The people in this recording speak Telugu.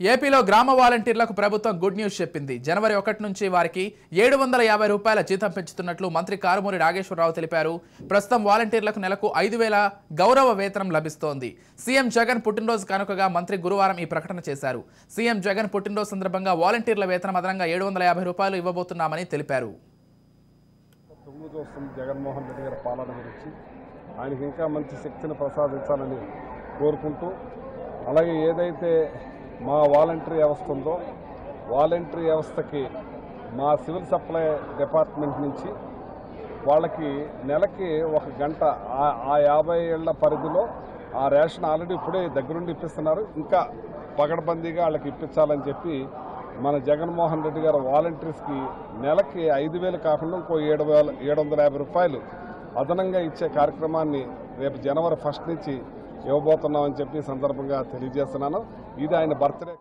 ఏపీలో గ్రామ వాలంటీర్లకు ప్రభుత్వం గుడ్ న్యూస్ చెప్పింది. జనవరి 1 నుంచి వారికి 750 రూపాయల జీతం పెంచుతున్నట్లు మంత్రి కారుమూరి నాగేశ్వరరావు తెలిపారు. ప్రస్తుతం వాలంటీర్లకు నెలకు 5000 గౌరవ వేతనం లభిస్తోంది. సీఎం జగన్ పుట్టినరోజు కానుకగా మంత్రి గురువారం ఈ ప్రకటన చేశారు. సీఎం జగన్ పుట్టినరోజు సందర్భంగా వాలంటీర్ల వేతనం అదనంగా 750 రూపాయలు ఇవ్వబోతున్నామని తెలిపారు. జగన్మోహన్ రెడ్డి గారి పాలన గురించి ఆయనకి ఇంకా మంచి శక్తిని ప్రసాదించాలని కోరుకుంటూ, అలాగే ఏదైతే మా వాలంటరీ వ్యవస్థ ఉందో వాలంటరీ వ్యవస్థకి మా సివిల్ సప్లై డిపార్ట్మెంట్ నుంచి వాళ్ళకి నెలకి 1 గంట ఆ 50 ఏళ్ల పరిధిలో ఆ రేషన్ ఆల్రెడీ ఇప్పుడే దగ్గరుండి ఇప్పిస్తున్నారు. ఇంకా పగడబందీగా వాళ్ళకి ఇప్పించాలని చెప్పి మన జగన్మోహన్ రెడ్డి గారు వాలంటీర్స్కి నెలకి 5000 కాకుండా ఇంకో 750 రూపాయలు అదనంగా ఇచ్చే కార్యక్రమాన్ని రేపు జనవరి 1 నుంచి ఇవ్వబోతున్నామని చెప్పి సందర్భంగా తెలియజేస్తున్నాను. ఇది ఆయన బర్త్డే.